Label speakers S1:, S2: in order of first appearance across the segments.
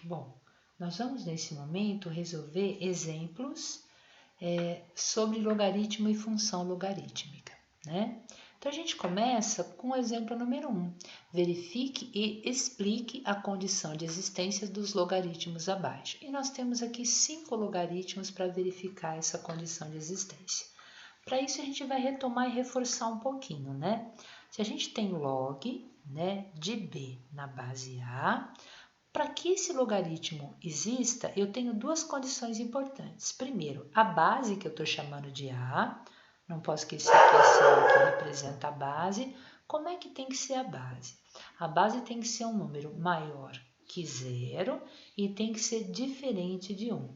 S1: Bom, nós vamos nesse momento resolver exemplos sobre logaritmo e função logarítmica, né? Então a gente começa com o exemplo número 1. Verifique e explique a condição de existência dos logaritmos abaixo. E nós temos aqui 5 logaritmos para verificar essa condição de existência. Para isso a gente vai retomar e reforçar um pouquinho, né? Se a gente tem log, né, de b na base A, para que esse logaritmo exista, eu tenho duas condições importantes. Primeiro, a base que eu estou chamando de A, não posso esquecer que esse A aqui representa a base. Como é que tem que ser a base? A base tem que ser um número maior que 0 e tem que ser diferente de 1.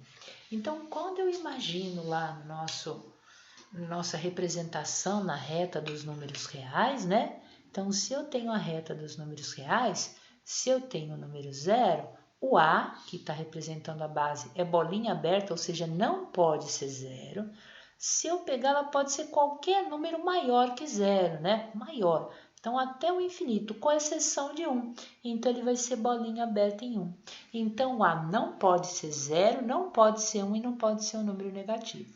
S1: Então, quando eu imagino lá nossa representação na reta dos números reais, né? Então, se eu tenho a reta dos números reais, se eu tenho o número 0, o A, que está representando a base, é bolinha aberta, ou seja, não pode ser 0. Se eu pegar, ela pode ser qualquer número maior que 0, né? Maior. Então, até o infinito, com exceção de 1. Então, ele vai ser bolinha aberta em 1. Então, o A não pode ser 0, não pode ser 1 e não pode ser um número negativo.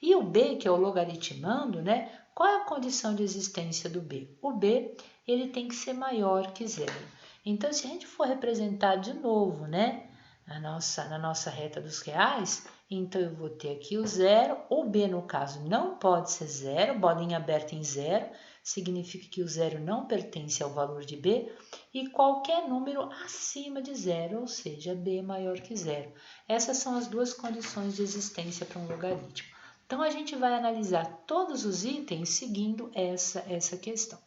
S1: E o B, que é o logaritmando, né? Qual é a condição de existência do B? O B, ele tem que ser maior que 0. Então, se a gente for representar de novo, né, na nossa reta dos reais, então eu vou ter aqui o 0, o B no caso não pode ser 0, bolinha aberta em 0, significa que o 0 não pertence ao valor de B, e qualquer número acima de 0, ou seja, B é maior que 0. Essas são as duas condições de existência para um logaritmo. Então, a gente vai analisar todos os itens seguindo essa questão.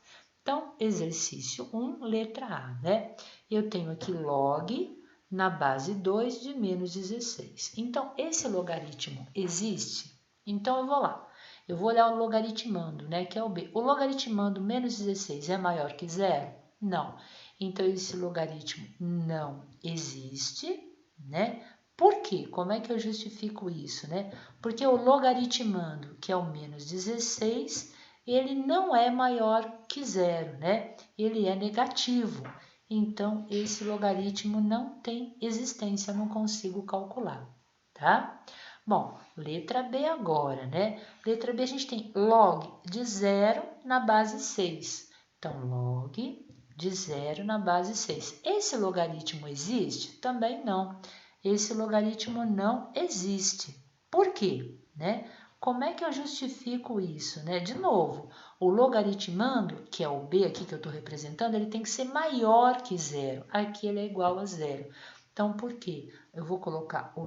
S1: Então, exercício 1, letra A, né? Eu tenho aqui log na base 2 de menos 16. Então, esse logaritmo existe? Então, eu vou lá. Eu vou olhar o logaritmando, né? Que é o B. O logaritmando menos 16 é maior que 0? Não. Então, esse logaritmo não existe, né? Por quê? Como é que eu justifico isso, né? Porque o logaritmando, que é o menos 16, ele não é maior que 0, né? Ele é negativo. Então, esse logaritmo não tem existência, eu não consigo calcular, tá? Bom, letra B agora, né? Letra B a gente tem log de 0 na base 6. Então, log de 0 na base 6. Esse logaritmo existe? Também não. Esse logaritmo não existe. Por quê? Né? Como é que eu justifico isso? Né? De novo, o logaritmando, que é o B aqui que eu estou representando, ele tem que ser maior que 0. Aqui ele é igual a 0. Então, por quê? Eu vou colocar o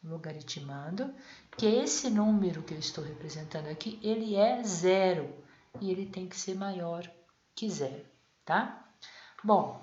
S1: logaritmando, que esse número que eu estou representando aqui, ele é 0. E ele tem que ser maior que 0, tá? Bom,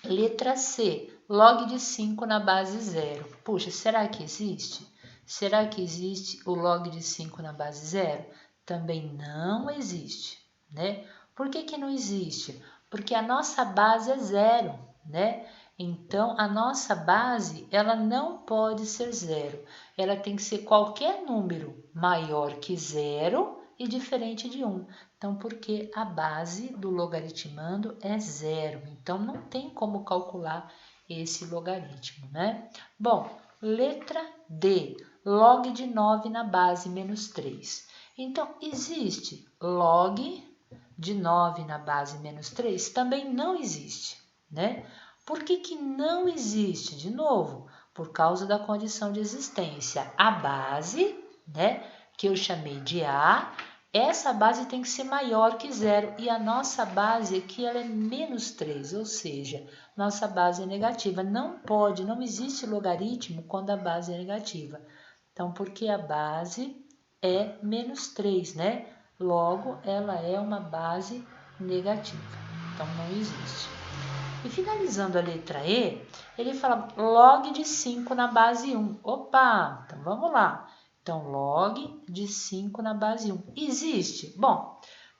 S1: letra C, log de 5 na base 0. Puxa, será que existe? Será que existe o log de 5 na base 0? Também não existe, né? Por que que não existe? Porque a nossa base é 0, né? Então, a nossa base, ela não pode ser 0. Ela tem que ser qualquer número maior que 0 e diferente de 1. Então, porque a base do logaritmando é 0. Então, não tem como calcular esse logaritmo, né? Bom, letra D, log de 9 na base menos 3. Então, existe log de 9 na base menos 3? Também não existe, né? Por que que não existe? De novo, por causa da condição de existência. A base, né, que eu chamei de A, essa base tem que ser maior que 0 e a nossa base aqui ela é menos 3, ou seja, nossa base é negativa. Não pode, não existe logaritmo quando a base é negativa. Então, porque a base é menos 3, né? Logo, ela é uma base negativa. Então, não existe. E finalizando a letra E, ele fala log de 5 na base 1. Opa, então vamos lá. Então, log de 5 na base 1. Existe? Bom,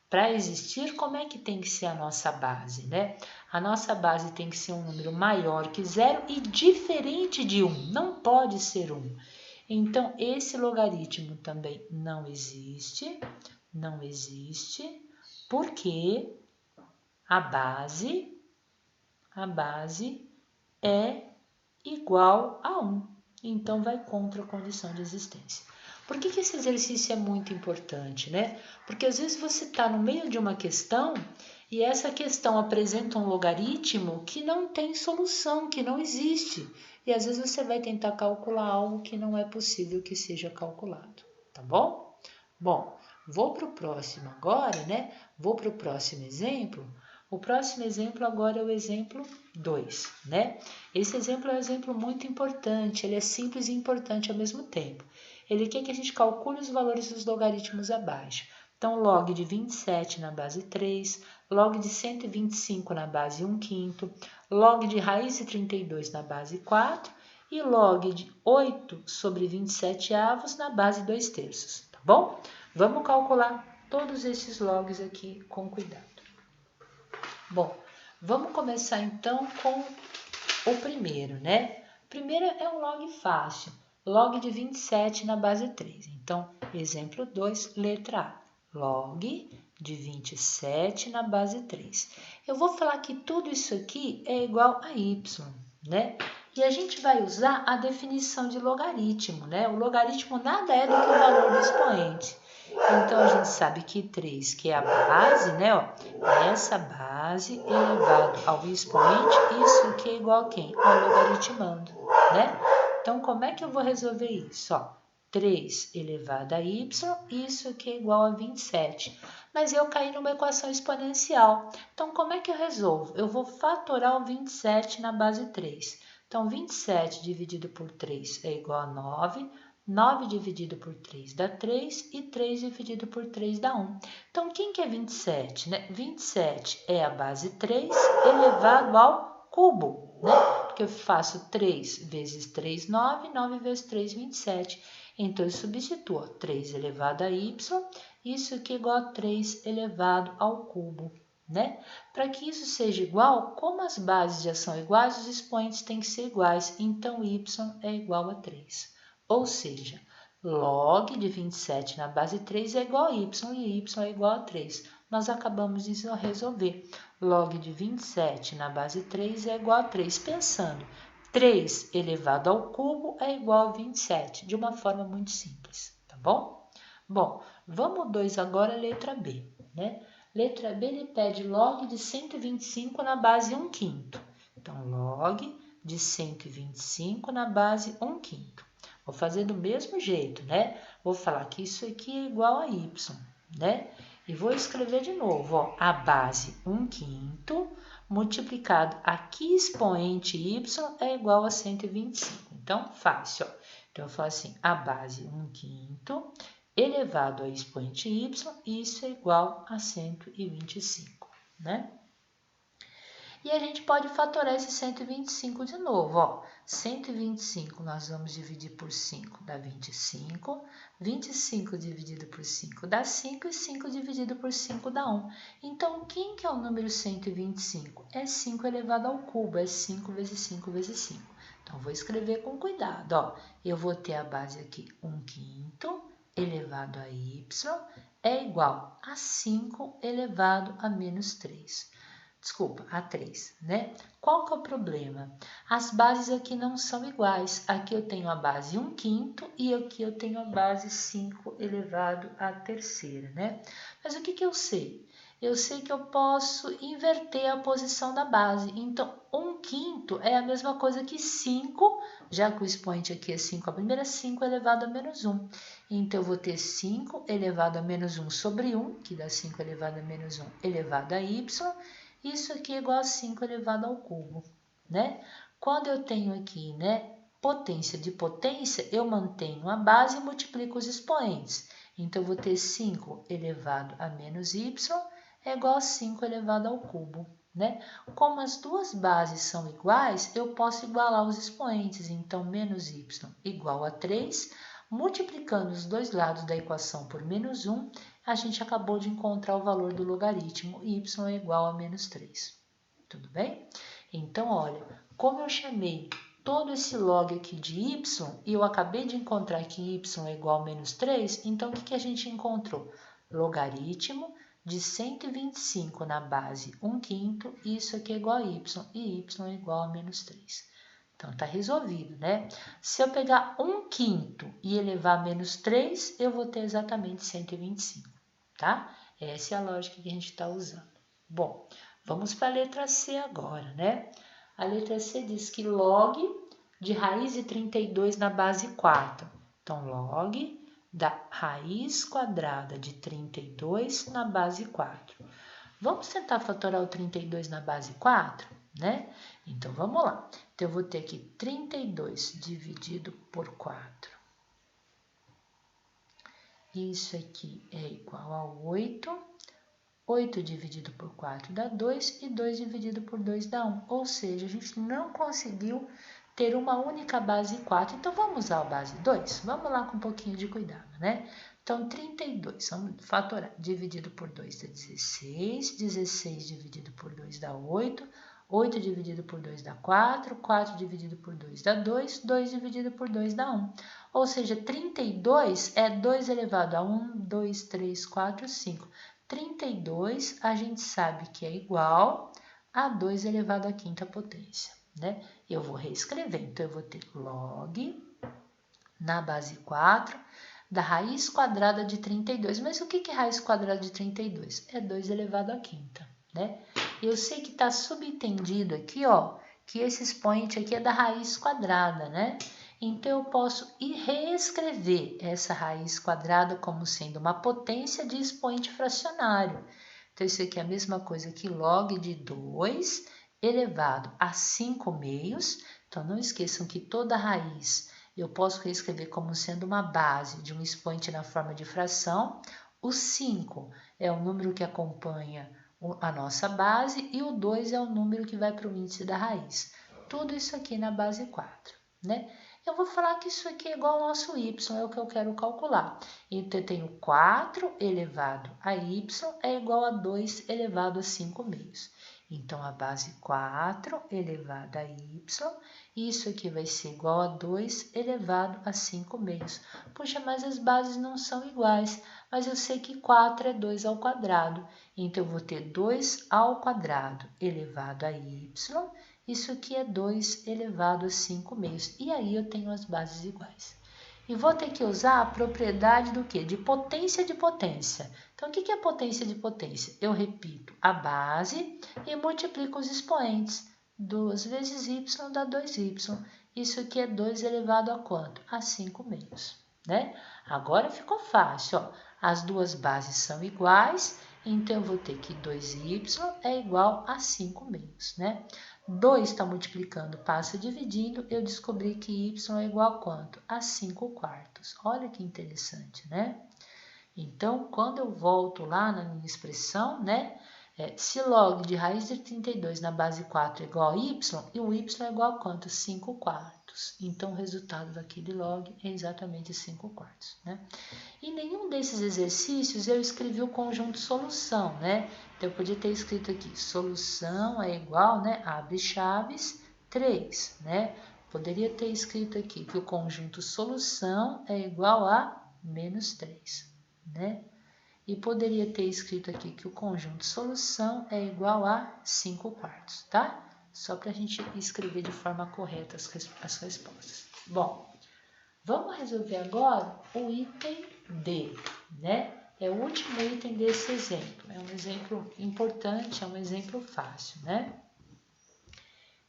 S1: para existir, como é que tem que ser a nossa base, né? A nossa base tem que ser um número maior que 0 e diferente de 1. Não pode ser 1. Então, esse logaritmo também não existe. Não existe, porque a base a base é igual a 1. Então, vai contra a condição de existência. Por que esse exercício é muito importante, né? Porque às vezes você está no meio de uma questão e essa questão apresenta um logaritmo que não tem solução, que não existe. E às vezes você vai tentar calcular algo que não é possível que seja calculado, tá bom? Bom, vou para o próximo agora, né? Vou para o próximo exemplo. O próximo exemplo agora é o exemplo 2, né? Esse exemplo é um exemplo muito importante, ele é simples e importante ao mesmo tempo. Ele quer que a gente calcule os valores dos logaritmos abaixo. Então, log de 27 na base 3, log de 125 na base 1/5, log de raiz de 32 na base 4 e log de 8 sobre 27 avos na base 2/3, tá bom? Vamos calcular todos esses logs aqui com cuidado. Bom, vamos começar então com o primeiro, né? O primeiro é um log fácil, log de 27 na base 3. Então, exemplo 2, letra A, log de 27 na base 3. Eu vou falar que tudo isso aqui é igual a y, né? E a gente vai usar a definição de logaritmo, né? O logaritmo nada é do que o valor do expoente. Então, a gente sabe que 3, que é a base, né? Ó, essa base elevado ao expoente, isso aqui é igual a quem? Ao logaritmando, né? Então, como é que eu vou resolver isso? Ó, 3 elevado a y, isso aqui é igual a 27. Mas eu caí numa equação exponencial. Então, como é que eu resolvo? Eu vou fatorar o 27 na base 3. Então, 27 dividido por 3 é igual a 9. 9 dividido por 3 dá 3 e 3 dividido por 3 dá 1. Então, quem que é 27? Né? 27 é a base 3 elevado ao cubo, né? Porque eu faço 3 vezes 3, 9, 9 vezes 3, 27. Então, eu substituo 3 elevado a y, isso aqui é igual a 3 elevado ao cubo, né? Para que isso seja igual, como as bases já são iguais, os expoentes têm que ser iguais, então y é igual a 3. Ou seja, log de 27 na base 3 é igual a y e y é igual a 3. Nós acabamos de resolver. Log de 27 na base 3 é igual a 3. Pensando, 3 elevado ao cubo é igual a 27, de uma forma muito simples, tá bom? Bom, vamos 2 agora, letra B, né? Letra B, ele pede log de 125 na base 1/5. Então, log de 125 na base 1/5. Vou fazer do mesmo jeito, né? Vou falar que isso aqui é igual a y, né? E vou escrever de novo, ó, a base 1/5 multiplicado aqui expoente y é igual a 125. Então, fácil, ó. Então, eu falo assim, a base 1/5 elevado a expoente y, isso é igual a 125, né? E a gente pode fatorar esse 125 de novo, ó. 125 nós vamos dividir por 5 dá 25. 25 dividido por 5 dá 5 e 5 dividido por 5 dá 1. Então, quem que é o número 125? É 5 elevado ao cubo, é 5 vezes 5 vezes 5. Então, vou escrever com cuidado, ó. Eu vou ter a base aqui 1/5 elevado a y é igual a 5 elevado a menos 3. Desculpa, a 3, né? Qual que é o problema? As bases aqui não são iguais. Aqui eu tenho a base 1/5 e aqui eu tenho a base 5 elevado à terceira, né? Mas o que que eu sei? Eu sei que eu posso inverter a posição da base. Então, 1/5 é a mesma coisa que 5, já que o expoente aqui é 5, a primeira é 5 elevado a menos 1. Então, eu vou ter 5 elevado a menos 1 sobre 1, que dá 5 elevado a menos 1 elevado a y. Isso aqui é igual a 5 elevado ao cubo, né? Quando eu tenho aqui, né, potência de potência, eu mantenho a base e multiplico os expoentes. Então, eu vou ter 5 elevado a menos y é igual a 5 elevado ao cubo, né? Como as duas bases são iguais, eu posso igualar os expoentes. Então, menos y igual a 3, multiplicando os dois lados da equação por menos 1, a gente acabou de encontrar o valor do logaritmo, y é igual a menos 3. Tudo bem? Então, olha, como eu chamei todo esse log aqui de y, e eu acabei de encontrar que y é igual a menos 3, então o que a gente encontrou? Logaritmo de 125 na base 1/5, isso aqui é igual a y, e y é igual a menos 3. Então, está resolvido, né? Se eu pegar 1/5 e elevar a menos 3, eu vou ter exatamente 125, tá? Essa é a lógica que a gente está usando. Bom, vamos para a letra C agora, né? A letra C diz que log de raiz de 32 na base 4. Então, log da raiz quadrada de 32 na base 4. Vamos tentar fatorar o 32 na base 4, né? Então, vamos lá. Então, eu vou ter aqui 32 dividido por 4. Isso aqui é igual a 8. 8 dividido por 4 dá 2 e 2 dividido por 2 dá 1. Ou seja, a gente não conseguiu ter uma única base 4. Então, vamos usar a base 2? Vamos lá com um pouquinho de cuidado, né? Então, 32, vamos fatorar. Dividido por 2 dá 16. 16 dividido por 2 dá 8. 8 dividido por 2 dá 4. 4 dividido por 2 dá 2. 2 dividido por 2 dá 1. Ou seja, 32 é 2 elevado a 1, 2, 3, 4, 5. 32 a gente sabe que é igual a 2 elevado à quinta potência, né? Eu vou reescrever, então eu vou ter log na base 4 da raiz quadrada de 32. Mas o que é raiz quadrada de 32? É 2 elevado à quinta, né? Eu sei que está subentendido aqui, ó, que esse expoente aqui é da raiz quadrada, né? Então, eu posso reescrever essa raiz quadrada como sendo uma potência de expoente fracionário. Então, isso aqui é a mesma coisa que log de 2 elevado a 5 meios. Então, não esqueçam que toda raiz eu posso reescrever como sendo uma base de um expoente na forma de fração. O 5 é o número que acompanha a nossa base e o 2 é o número que vai para o índice da raiz. Tudo isso aqui na base 4, né? Eu vou falar que isso aqui é igual ao nosso y, é o que eu quero calcular. Então, eu tenho 4 elevado a y é igual a 2 elevado a 5 meios. Então, a base 4 elevado a y, isso aqui vai ser igual a 2 elevado a 5 meios. Puxa, mas as bases não são iguais, mas eu sei que 4 é 2 ao quadrado. Então, eu vou ter 2 ao quadrado elevado a y, isso aqui é 2 elevado a 5 meios. E aí eu tenho as bases iguais. E vou ter que usar a propriedade do quê? De potência de potência. Então, o que é potência de potência? Eu repito a base e multiplico os expoentes. 2 vezes y dá 2y. Isso aqui é 2 elevado a quanto? A 5 meios, né? Agora ficou fácil, ó. As duas bases são iguais, então eu vou ter que 2y é igual a 5 meios, né? 2 está multiplicando, passa dividindo, eu descobri que y é igual a quanto? A 5 quartos. Olha que interessante, né? Então, quando eu volto lá na minha expressão, né? Se log de raiz de 32 na base 4 é igual a y, e o y é igual a quanto? 5 quartos. Então, o resultado daquele log é exatamente 5 quartos, né? Em nenhum desses exercícios eu escrevi o conjunto solução, né? Então, eu podia ter escrito aqui, solução é igual, né? Abre chaves, 3, né? Poderia ter escrito aqui que o conjunto solução é igual a menos 3, né? E poderia ter escrito aqui que o conjunto solução é igual a 5 quartos, tá? Só para a gente escrever de forma correta as respostas. Bom, vamos resolver agora o item D, né? É o último item desse exemplo. É um exemplo importante, é um exemplo fácil, né?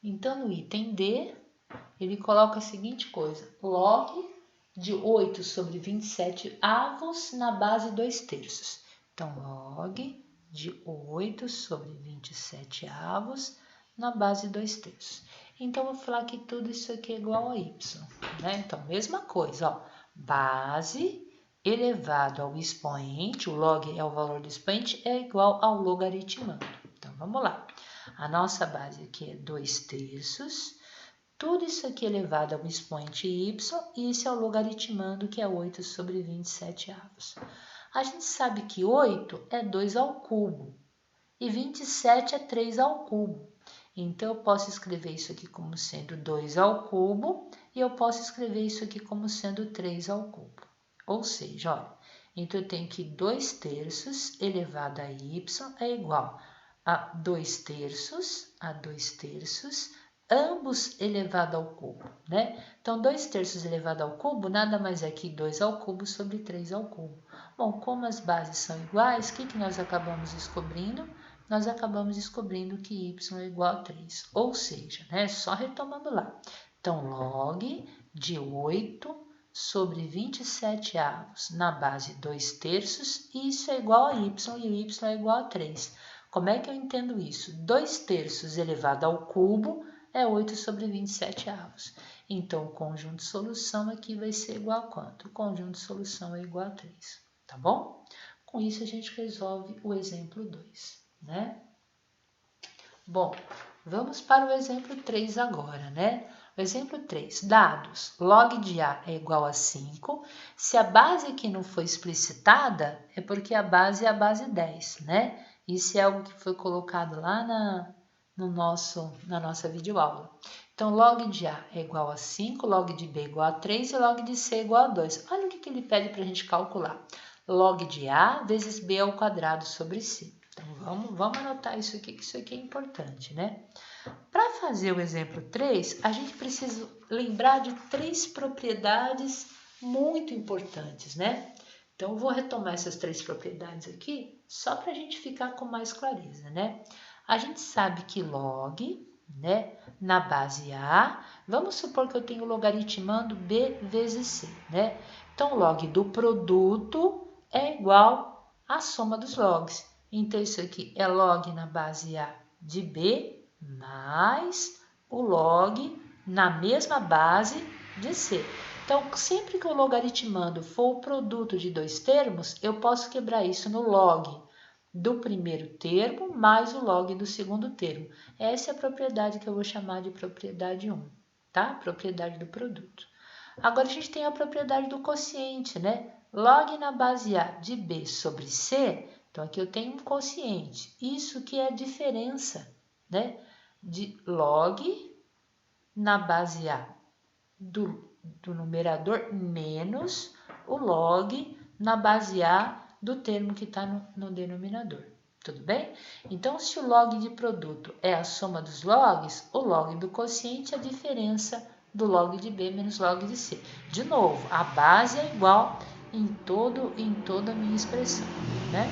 S1: Então, no item D, ele coloca a seguinte coisa. Log de 8 sobre 27 avos na base 2/3. Então, log de 8 sobre 27 avos na base 2/3. Então, vou falar que tudo isso aqui é igual a y, né? Então, mesma coisa, ó. Base elevado ao expoente, o log é o valor do expoente, é igual ao logaritmando. Então, vamos lá. A nossa base aqui é 2/3. Tudo isso aqui elevado ao expoente y, e isso é o logaritmando, que é 8 sobre 27 avos. A gente sabe que 8 é 2 ao cubo e 27 é 3 ao cubo. Então, eu posso escrever isso aqui como sendo 2 ao cubo e eu posso escrever isso aqui como sendo 3 ao cubo. Ou seja, olha, Então, eu tenho que 2/3 elevado a y é igual a 2/3, ambos elevado ao cubo, né? Então, 2/3 elevado ao cubo nada mais é que 2 ao cubo sobre 3 ao cubo. Bom, como as bases são iguais, o que nós acabamos descobrindo? Nós acabamos descobrindo que y é igual a 3, ou seja, né? Só retomando lá. Então, log de 8 sobre 27 avos na base 2/3, isso é igual a y e o y é igual a 3. Como é que eu entendo isso? 2/3 elevado ao cubo é 8 sobre 27 avos. Então, o conjunto de solução aqui vai ser igual a quanto? O conjunto de solução é igual a 3, tá bom? Com isso, a gente resolve o exemplo 2, né? Bom, vamos para o exemplo 3 agora, né? O exemplo 3, dados, log de A é igual a 5. Se a base aqui não foi explicitada, é porque a base é a base 10, né? Isso é algo que foi colocado lá na nossa videoaula. Então, log de A é igual a 5, log de B é igual a 3 e log de C é igual a 2. Olha o que ele pede para a gente calcular. Log de A vezes B ao quadrado sobre C. Então, vamos anotar isso aqui, que isso aqui é importante, né? Para fazer o exemplo 3, a gente precisa lembrar de 3 propriedades muito importantes, né? Então, eu vou retomar essas 3 propriedades aqui, só para a gente ficar com mais clareza, né? A gente sabe que log, né, na base A, vamos supor que eu tenho logaritmando B vezes C, né? Então, log do produto é igual à soma dos logs. Então, isso aqui é log na base A de B mais o log na mesma base de C. Então, sempre que o logaritmando for o produto de 2 termos, eu posso quebrar isso no log do primeiro termo mais o log do segundo termo. Essa é a propriedade que eu vou chamar de propriedade 1, tá? Propriedade do produto. Agora, a gente tem a propriedade do quociente, né? Log na base A de B sobre C, então aqui eu tenho um quociente. Isso que é a diferença, né? De log na base A do numerador menos o log na base A do termo que está no denominador. Tudo bem? Então, se o log de produto é a soma dos logs, o log do quociente é a diferença do log de B menos log de C. De novo, a base é igual em toda a minha expressão, né?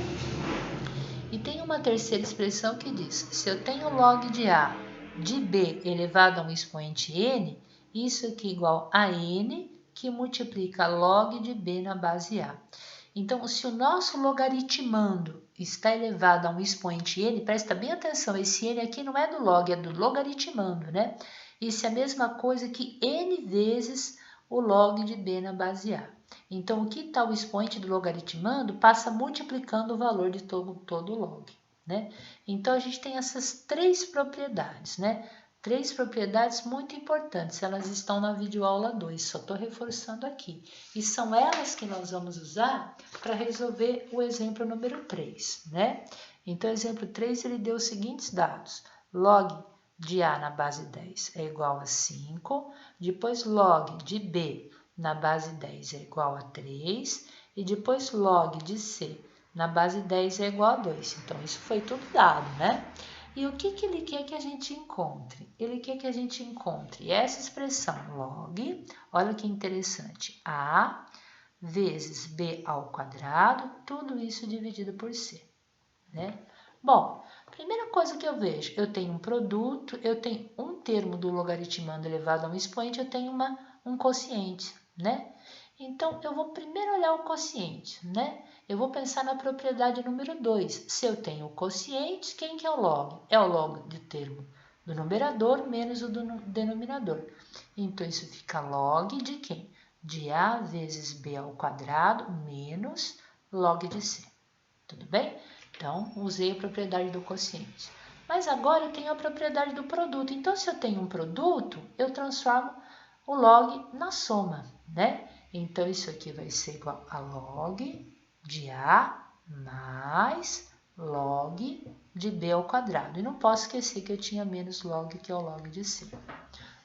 S1: E tem uma terceira expressão que diz, se eu tenho log de A de B elevado a um expoente n, isso aqui é igual a n, que multiplica log de B na base A. Então, se o nosso logaritmando está elevado a um expoente n, presta bem atenção, esse n aqui não é do log, é do logaritmando, né? Isso é a mesma coisa que n vezes o log de B na base A. Então, o que está o expoente do logaritmando passa multiplicando o valor de todo o log, né? Então, a gente tem essas 3 propriedades, né? 3 propriedades muito importantes, elas estão na videoaula 2, só estou reforçando aqui. E são elas que nós vamos usar para resolver o exemplo número 3, né? Então, o exemplo 3, ele deu os seguintes dados. Log de A na base 10 é igual a 5, depois log de B na base 10 é igual a 3, e depois log de C na base 10 é igual a 2. Então, isso foi tudo dado, né? E o que ele quer que a gente encontre? Ele quer que a gente encontre essa expressão log, olha que interessante, A vezes B ao quadrado, tudo isso dividido por C, né? Bom, primeira coisa que eu vejo, eu tenho um produto, eu tenho um termo do logaritmando elevado a um expoente, eu tenho um quociente, né? Então, eu vou primeiro olhar o quociente, né? Eu vou pensar na propriedade número 2. Se eu tenho o quociente, quem que é o log? É o log do termo do numerador menos o do denominador. Então, isso fica log de quem? De A vezes B ao quadrado menos log de C. Tudo bem? Então, usei a propriedade do quociente. Mas agora eu tenho a propriedade do produto. Então, se eu tenho um produto, eu transformo o log na soma, né? Então, isso aqui vai ser igual a log de A mais log de B ao quadrado. E não posso esquecer que eu tinha menos log, que é o log de C.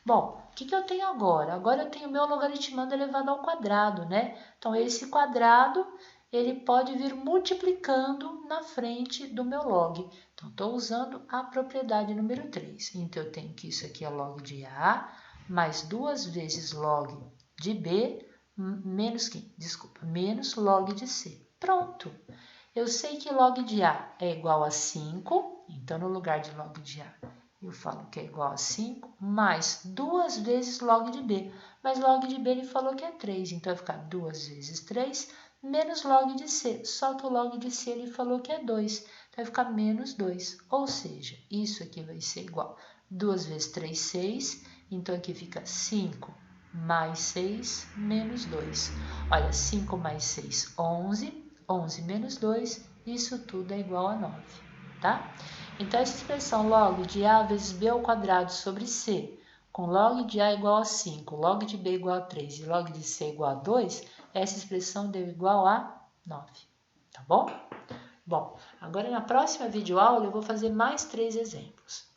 S1: Bom, o que eu tenho agora? Agora eu tenho meu logaritmando elevado ao quadrado, né? Então, esse quadrado ele pode vir multiplicando na frente do meu log. Então, estou usando a propriedade número 3. Então, eu tenho que isso aqui é log de A, mais 2 vezes log de B, menos log de C. Pronto! Eu sei que log de A é igual a 5, então, no lugar de log de A, eu falo que é igual a 5, mais 2 vezes log de B. Mas log de B ele falou que é 3, então vai ficar 2 vezes 3, menos log de C. Só que o log de C ele falou que é 2, então vai ficar menos 2. Ou seja, isso aqui vai ser igual a 2 vezes 3, 6, então aqui fica 5 mais 6 menos 2. Olha, 5 mais 6, 11, 11 menos 2, isso tudo é igual a 9, tá? Então, essa expressão log de A vezes B ao quadrado sobre C, com log de A igual a 5, log de B igual a 3 e log de C igual a 2, essa expressão deu igual a 9, tá bom? Bom, agora na próxima videoaula eu vou fazer mais 3 exemplos.